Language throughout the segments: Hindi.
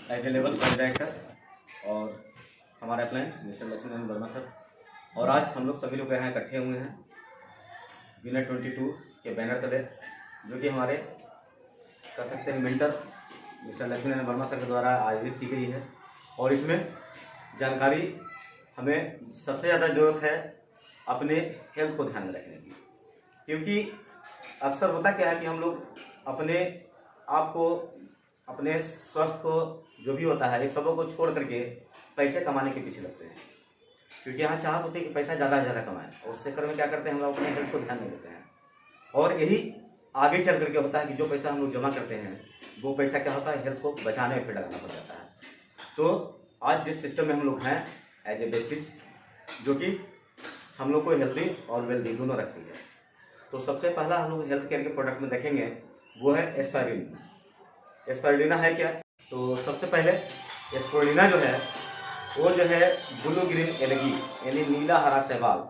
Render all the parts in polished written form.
As a level project director और हमारे अपने मिस्टर लक्ष्मण वर्मा सर। और आज हम लोग सभी लोग यहाँ इकट्ठे हुए हैं विनर 22 के बैनर तले, जो कि हमारे कह सकते हैं mentor mister Laxman Verma sir के द्वारा आयोजित की गई है। और इसमें जानकारी हमें सबसे ज़्यादा ज़रूरत है अपने हेल्थ को ध्यान में रखने की, क्योंकि अक्सर होता क्या है कि हम लोग अपने आप को, अपने स्वास्थ्य को, जो भी होता है इस सबों को छोड़ करके पैसे कमाने के पीछे लगते हैं, क्योंकि यहाँ चाहत होती है कि पैसा ज़्यादा से ज़्यादा कमाएं। और उस चक्कर में क्या करते हैं, हम लोग अपने हेल्थ को ध्यान नहीं देते हैं। और यही आगे चल करके होता है कि जो पैसा हम लोग जमा करते हैं वो पैसा क्या होता है, हेल्थ को बचाने में फिर लगाना पड़ जाता है। तो आज जिस सिस्टम में हम लोग हैं एज ए वेस्टेज, जो कि हम लोग को हेल्दी और वेल्दी दोनों रखती है, तो सबसे पहला हम लोग हेल्थ केयर के प्रोडक्ट में देखेंगे वो है एस्पाइरुलिना। एस्पाइरुलिना है क्या? तो सबसे पहले एस्पाइरुलिना जो है वो जो है ब्लू ग्रीन एलगी यानी नीला हरा शैवाल।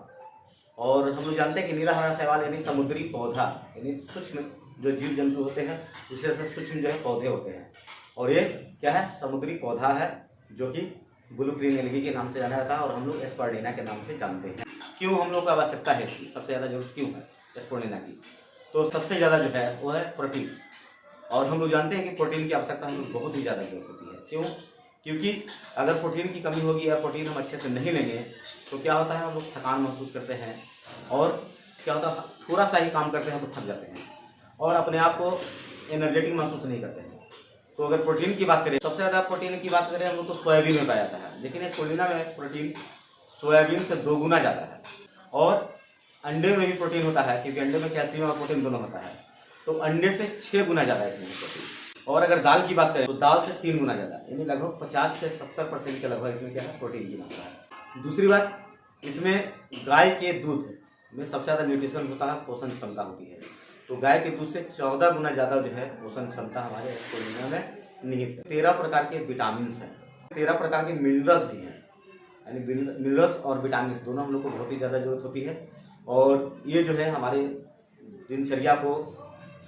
और हम लोग जानते हैं कि नीला हरा शैवाल यानी समुद्री पौधा, यानी सूक्ष्म जो जीव जंतु होते हैं उससे सूक्ष्म जो है पौधे होते हैं। और ये क्या है, समुद्री पौधा है जो कि ब्लू ग्रीन एलगी के नाम से जाना जाता है और हम लोग एस्पाइरुलिना के नाम से जानते हैं। क्यों हम लोग को आवश्यकता है इसकी, सबसे ज़्यादा जरूरत क्यों है एस्पाइरुलिना की? तो सबसे ज़्यादा जो है वो है प्रोटीन। और हम लोग जानते हैं कि प्रोटीन की आवश्यकता हम लोग बहुत ही ज़्यादा जरूरत होती है। क्यों? क्योंकि अगर प्रोटीन की कमी होगी या प्रोटीन हम अच्छे से नहीं लेंगे तो क्या होता है, हम लोग थकान महसूस करते हैं और क्या होता है, थोड़ा सा ही काम करते हैं तो थक जाते हैं और अपने आप को एनर्जेटिक महसूस नहीं करते हैं। तो अगर प्रोटीन की बात करें, सबसे ज़्यादा प्रोटीन की बात करें हम लोग तो सोयाबीन में पाया जाता है, लेकिन एस्पाइरुलिना में प्रोटीन सोयाबीन से 2 गुना ज़्यादा है। और अंडे में भी प्रोटीन होता है, क्योंकि अंडे में कैल्शियम और प्रोटीन दोनों होता है, तो अंडे से 6 गुना ज़्यादा है इसमें प्रोटीन। और अगर दाल की बात करें तो दाल से 3 गुना ज़्यादा, यानी लगभग 50 से 70% के लगभग इसमें क्या है, प्रोटीन की मात्रा है। दूसरी बात, इसमें गाय के दूध में सबसे ज़्यादा न्यूट्रिशन होता है, पोषण क्षमता होती है। तो गाय के दूध से 14 गुना ज़्यादा जो है पोषण क्षमता हमारे एस्पाइरुलिना में निहित है। 13 प्रकार के विटामिन हैं, 13 प्रकार के मिनरल्स भी हैं, यानी मिनरल्स और विटामिन दोनों हम लोग को बहुत ही ज़्यादा जरूरत होती है। और ये जो है हमारे दिनचर्या को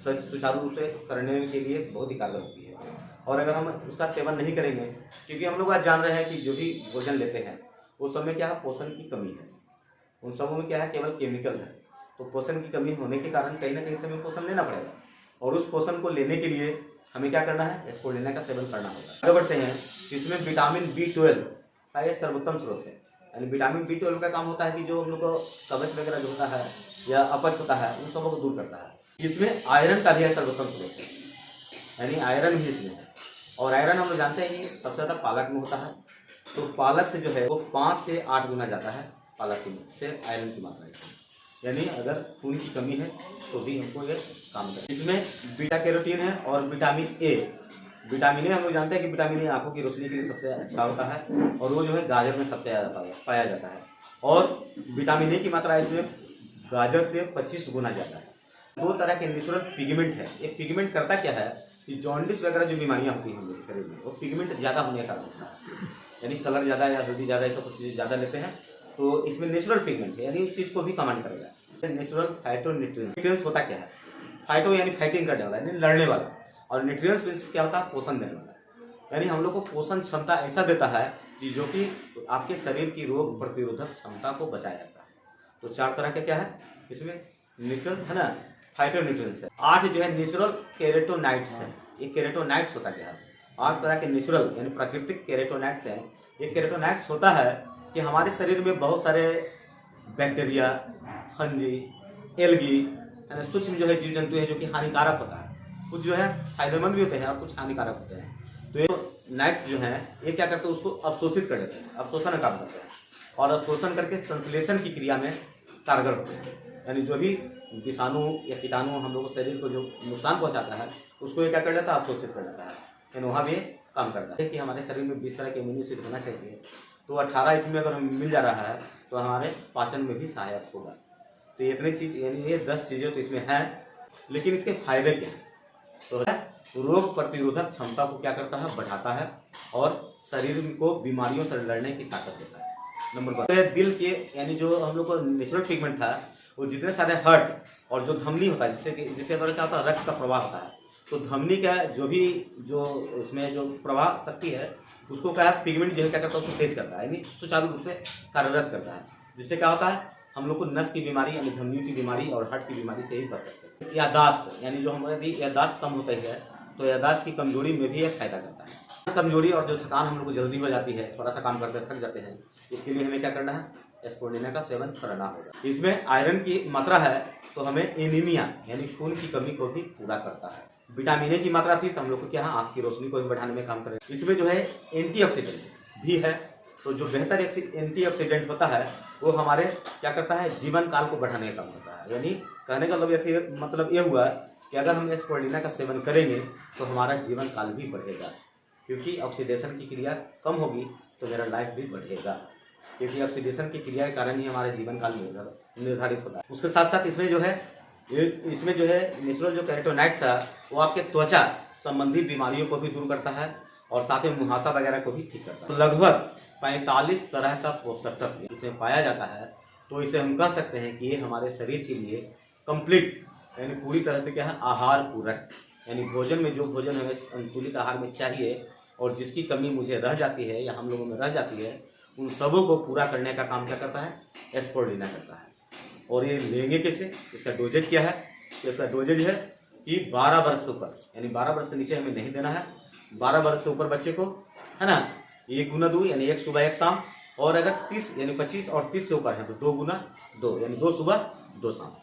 सुचारू रूप से करने के लिए बहुत ही कारगर होती है। और अगर हम उसका सेवन नहीं करेंगे, क्योंकि हम लोग आज जान रहे हैं कि जो भी भोजन लेते हैं उस सब में क्या है, पोषण की कमी है, उन सबों में क्या है, केवल केमिकल है। तो पोषण की कमी होने के कारण कहीं ना कहीं से हमें पोषण लेना पड़ेगा, और उस पोषण को लेने के लिए हमें क्या करना है, एस्पाइरुलिना का सेवन करना होगा। आगे बढ़ते हैं, इसमें विटामिन B12 का ये सर्वोत्तम स्रोत है। यानी विटामिन B12 का काम होता है कि जो हम लोग को कब्ज वगैरह जो होता है या अपच होता है उन सबों को दूर करता है। इसमें आयरन का भी है सर्वोत्तम स्रोत है, यानी आयरन भी इसमें है। और आयरन हम लोग जानते हैं कि सबसे ज़्यादा पालक में होता है, तो पालक से जो है वो 5 से 8 गुना ज़्यादा है पालक से आयरन की मात्रा इसमें। यानी अगर खून की कमी है तो भी हमको ये काम करे। इसमें बीटा कैरोटीन है और विटामिन ए। विटामिन ए हम लोग जानते हैं कि विटामिन ए आंखों की रोशनी के लिए सबसे अच्छा होता है, और वो जो है गाजर में सबसे ज़्यादा पाया जाता है। और विटामिन ए की मात्रा इसमें गाजर से 25 गुना ज़्यादा है। 2 तरह के नेचुरल पिगमेंट है। एक पिगमेंट करता क्या है कि जॉन्डिस वगैरह जो बीमारियाँ होती हैं हमारे शरीर में, वो पिगमेंट ज़्यादा होने का कारण होता है, यानी कलर ज़्यादा या हल्दी ज़्यादा ऐसा कुछ ज़्यादा लेते हैं तो इसमें नेचुरल पिगमेंट है, यानी उस चीज़ को भी कमांड करेगा। नेचुरल फाइटोन्यूट्रिएंट्स होता क्या है, फाइटो यानी फाइटिंग करने वाला, यानी लड़ने वाला, और न्यूट्रिएंट्स मींस क्या होता है, पोषण देने वाला। यानी हम लोग को पोषण क्षमता ऐसा देता है कि जो कि आपके शरीर की रोग प्रतिरोधक क्षमता को बचाया जाता है। तो 4 तरह के क्या है इसमें न्यूट्रिएंट है ना, फाइटोन्यूट्रिएंट्स है। 8 जो है नेचुरल केराटिनॉइड्स है। ये केराटिनॉइड्स होता क्या है, 8 तरह के नेचुरल यानी प्राकृतिक केराटिनॉइड्स हैं। ये केराटिनॉइड्स होता है कि हमारे शरीर में बहुत सारे बैक्टीरिया, फंजी, एल्गी यानी सूक्ष्म जो है जीव जंतु है जो कि हानिकारक होता है, कुछ जो है फायदेमंद भी होते हैं और कुछ हानिकारक होते हैं। तो ये नाइट्स जो है ये क्या करते हैं, उसको अवशोषित कर देते हैं, अवशोषण का काम करते हैं, और अवशोषण करके संश्लेषण की क्रिया में कारगर होते हैं। यानी जो भी विषाणु या कीटाणु हम लोग को शरीर को जो नुकसान पहुंचाता है उसको ये क्या कर देता है, अवशोषित कर देता है। यानी वहाँ भी काम करता है कि हमारे शरीर में 20 तरह के इम्यून एसिड होना चाहिए, तो 18 इसमें अगर हमें मिल जा रहा है तो हमारे पाचन में भी सहायक होगा। तो ये इतनी चीज़, यानी ये 10 चीज़ें तो इसमें हैं, लेकिन इसके फायदे क्या हैं? तो रोग प्रतिरोधक क्षमता को क्या करता है, बढ़ाता है, और शरीर को बीमारियों से लड़ने की ताकत देता है। नंबर 2 दिल के, यानी जो हम लोग को नेचुरल पिगमेंट था वो जितने सारे हर्ट और जो धमनी होता है जिसके द्वारा क्या होता है, रक्त का प्रवाह होता है, तो धमनी का जो उसमें जो प्रवाह शक्ति है उसको क्या है पिगमेंट जो है क्या करता है उसको तेज करता है, यानी सुचारू रूप से कार्यरत करता है, जिससे क्या होता है हम लोग को नस की बीमारी यानी धमनियों की बीमारी और हार्ट की बीमारी से ही बच सकते हैं। यादाश्त यानी जो हमारी यादाश्त कम होता है तो यादाश्त की कमजोरी में भी यह फायदा करता है। कमजोरी और जो थकान हम लोग को जल्दी हो जाती है, थोड़ा सा काम करते थक जाते हैं, इसके लिए हमें क्या करना है स्पोरुलिना का सेवन करना होगा। इसमें आयरन की मात्रा है तो हमें एनीमिया यानी खून की कमी को भी पूरा करता है। विटामिन ए की मात्रा थी तो हम लोग को क्या है आँख की रोशनी को भी बढ़ाने में काम करेगा। इसमें जो है एंटीऑक्सीडेंट भी है, तो जो बेहतर एंटीऑक्सीडेंट होता है वो हमारे क्या करता है जीवन काल को बढ़ाने का काम करता है। यानी कहने का मतलब ये हुआ कि अगर हम स्पोरुलिना का सेवन करेंगे तो हमारा जीवन काल भी बढ़ेगा, क्योंकि ऑक्सीडेशन की क्रिया कम होगी तो मेरा लाइफ भी बढ़ेगा, क्योंकि ऑक्सीडेशन की क्रिया के कारण ही हमारे जीवन काल निर्धारित होता है। उसके साथ साथ इसमें जो है नेचुरल जो कैरोटीनॉइड्स है वो आपके त्वचा संबंधी बीमारियों को भी दूर करता है और साथ में मुहासा वगैरह को भी ठीक करता है। तो लगभग 45 तरह का पोषक तत्व इसमें पाया जाता है, तो इसे हम कह सकते हैं कि ये हमारे शरीर के लिए कंप्लीट यानी पूरी तरह से क्या है आहार पूरक, यानी भोजन में जो भोजन हमें संतुलित आहार में चाहिए और जिसकी कमी मुझे रह जाती है या हम लोगों में रह जाती है उन सबों को पूरा करने का काम क्या करता है स्पोरुलिना करता है। और ये लेंगे कैसे, इसका डोजेज क्या है, तो इसका डोजेज है कि 12 वर्ष से ऊपर यानी 12 वर्ष से नीचे हमें नहीं देना है। 12 वर्ष से ऊपर बच्चे को है ना 1 गुना 2 यानी 1 सुबह 1 शाम, और अगर 30 यानी 25 और 30 से ऊपर है तो 2 गुना 2 यानी 2 सुबह 2 शाम।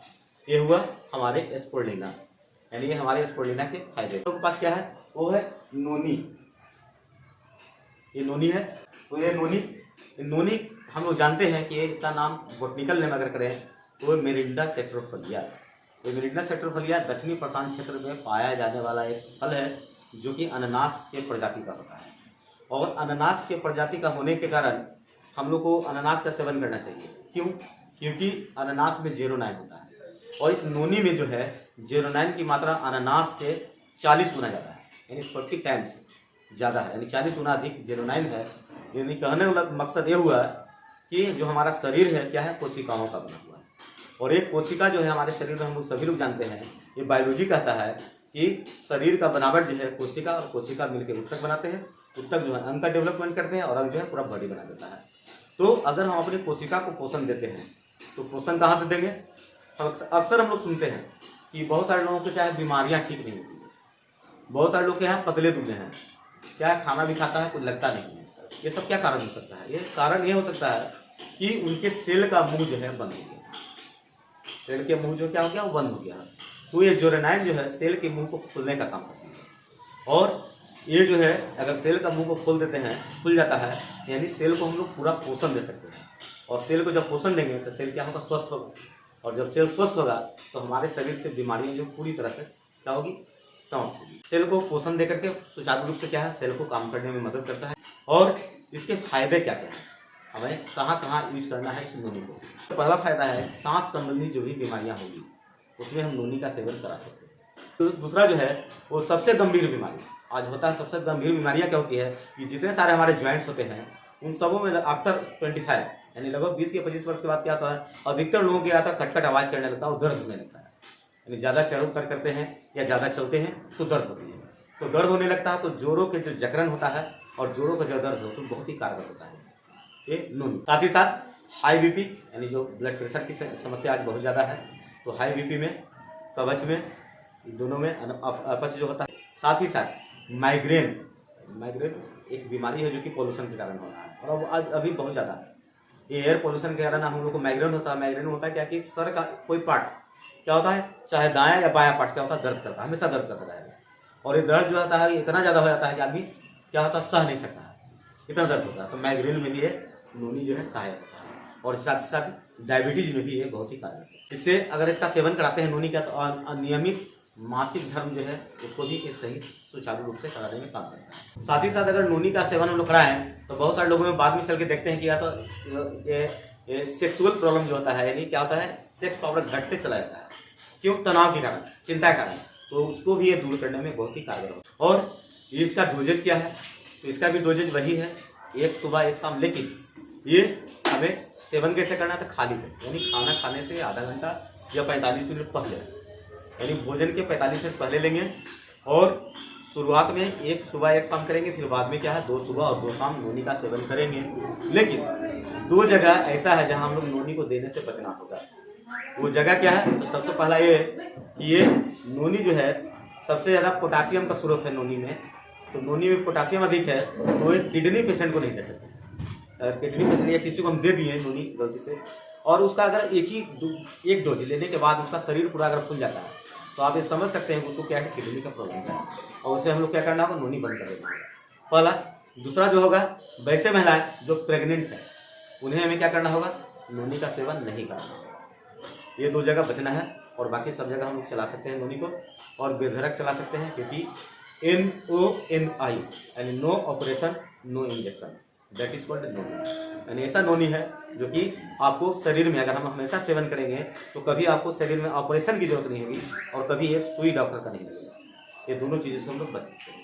ये हुआ हमारे स्पोरुलिना, यानी ये हमारे स्पोरुलिना के फायदे। तो पास क्या है वो है नोनी, ये नोनी है। तो ये नोनी हम लोग जानते हैं कि इसका नाम बोटनिकल नेम अगर करें तो मेरिंडा सेट्रोफलिया। तो मेरिंडा सेट्रोफलिया दक्षिणी प्रशांत क्षेत्र में पाया जाने वाला एक फल है जो कि अनानास के प्रजाति का होता है, और अनानास के प्रजाति का होने के कारण हम लोग को अनानास का सेवन करना चाहिए। क्यों? क्योंकि अनानास में जेरोनाइन होता है और इस नोनी में जो है जेरोनाइन की मात्रा अनानास से 40 गुना ज़्यादा है, यानी 40 टाइम्स ज़्यादा है, यानी 40 गुना अधिक जेरोनाइन है। यानी कहने का मकसद ये हुआ कि जो हमारा शरीर है क्या है कोशिकाओं का बना हुआ है, और एक कोशिका जो है हमारे शरीर में हम लोग सभी लोग जानते हैं, ये बायोलॉजी कहता है कि शरीर का बनावट जो है कोशिका और कोशिका मिलकर ऊतक बनाते हैं, ऊतक जो है अंग का डेवलपमेंट करते हैं और अंग जो है पूरा बॉडी बना देता है। तो अगर हम अपनी कोशिका को पोषण देते हैं तो पोषण कहाँ से देंगे? अक्सर हम लोग सुनते हैं कि बहुत सारे लोगों को क्या है बीमारियाँ ठीक नहीं होती है, बहुत सारे लोग क्या है पतले दुबले हैं, क्या खाना भी खाता है कुछ लगता नहीं है। ये सब क्या कारण हो सकता है? ये कारण ये हो सकता है कि उनके सेल का मुंह जो है बंद हो गया, सेल के मुंह जो क्या हो गया वो बंद हो गया। तो ये जेरोनाइन जो है सेल के मुंह को खोलने का काम करती है, और ये जो है अगर सेल का मुंह को खोल देते हैं खुल जाता है, यानी सेल को हम लोग पूरा पोषण दे सकते हैं, और सेल को जब पोषण देंगे तो सेल क्या होगा स्वस्थ होगा, और जब सेल स्वस्थ होगा तो हमारे शरीर से बीमारियां जो पूरी तरह से क्या होगी समाप्त होगी। सेल को पोषण दे करके सुचारू रूप से क्या है सेल को काम करने में मदद करता है। और इसके फायदे क्या क्या हैं, हमें कहाँ कहाँ यूज करना है इस नोनी को? तो पहला फायदा है सांस संबंधी जो भी बीमारियां होगी उसमें हम नोनी का सेवन करा सकते हैं। तो दूसरा जो है वो सबसे गंभीर बीमारी आज होता है, सबसे गंभीर बीमारियां क्या होती है कि जितने सारे हमारे ज्वाइंट्स होते हैं उन सबों में आफ्टर 25 यानी लगभग 20 या 25 वर्ष के बाद क्या होता है अधिकतर लोगों के आता है कटकट आवाज़ करने लगता है और दर्द होने लगता है, यानी ज़्यादा चढ़ उतर करते हैं या ज़्यादा चलते हैं तो दर्द होती है, तो दर्द होने लगता है। तो जोड़ों के जो जकड़न होता है और जोड़ों का जो दर्द होता है बहुत ही कारगर होता है ये नोनी। साथ ही साथ हाई बीपी यानी जो ब्लड प्रेशर की समस्या आज बहुत ज़्यादा है, तो हाई बीपी में कवच में दोनों में अपच जो होता है। साथ ही साथ माइग्रेन एक बीमारी है जो कि पोल्यूशन के कारण हो रहा है, और अब आज अभी बहुत ज़्यादा है ये एयर पोल्यूशन के कारण हम लोग को माइग्रेन होता है। माइग्रेन होता है क्या कि सर का कोई पार्ट क्या होता है चाहे दायां या बायां पार्ट क्या होता है दर्द करता है, हमेशा दर्द करता रहेगा, और ये दर्द जो होता है इतना ज़्यादा हो जाता है कि आदमी क्या होता है सह नहीं सकता है, इतना दर्द होता है। तो माइग्रेन में भी ये नोनी जो है सहायक होता है, और साथ ही साथ डायबिटीज में भी ये बहुत ही कारगर है। इससे अगर इसका सेवन कराते हैं नोनी का तो अनियमित मासिक धर्म जो है उसको भी ये सही सुचारू रूप से कराने में काम करता है। साथ ही साथ अगर नोनी का सेवन हम लोग कराएं तो बहुत सारे लोगों में बाद में चल के देखते हैं कि या तो ये सेक्सुअल प्रॉब्लम जो होता है यानी क्या होता है सेक्स पावर घटते चला जाता है, क्यों? तनाव के कारण, चिंता के कारण, तो उसको भी ये दूर करने में बहुत ही कारगर होता है। और इसका डोजेज क्या है? तो इसका भी डोजेज वही है 1 सुबह 1 शाम, लेकिन ये हमें सेवन कैसे करना था खाली पेट, यानी खाना खाने से आधा घंटा या 45 मिनट पहले, यानी भोजन के 45 मिनट पहले लेंगे और शुरुआत में एक सुबह एक शाम करेंगे, फिर बाद में क्या है 2 सुबह और 2 शाम नोनी का सेवन करेंगे। लेकिन 2 जगह ऐसा है जहां हम लोग नोनी को देने से बचना होगा। वो जगह क्या है? तो सबसे पहला ये कि ये नोनी जो है सबसे ज़्यादा पोटासियम का स्रोत है नोनी में। तो नोनी में पोटासियम अधिक है तो एक किडनी पेशेंट को नहीं दे सकते। अगर किडनी पेशेंट या किसी को हम दे दिए नोनी गलती से, और उसका अगर एक डोज लेने के बाद उसका शरीर पूरा अगर फूल जाता है तो आप ये समझ सकते हैं कि उसको क्या है, किडनी का प्रॉब्लम है। और उसे हम लोग क्या करना होगा, नोनी बंद कर देना होगा पहला। दूसरा जो होगा, वैसे महिलाएं जो प्रेग्नेंट है उन्हें हमें क्या करना होगा, नोनी का सेवन नहीं करना होगा। ये 2 जगह बचना है और बाकी सब जगह हम लोग चला सकते हैं नोनी को, और बेधड़क चला सकते हैं, क्योंकि NONI यानी no operation no injection, that is called NONI. यानी ऐसा नोनी है जो कि आपको शरीर में अगर हम हमेशा सेवन करेंगे तो कभी आपको शरीर में ऑपरेशन की जरूरत नहीं होगी और कभी एक सुई डॉक्टर का नहीं लगेगा। ये दोनों चीज़ों से हम लोग बच सकते हैं।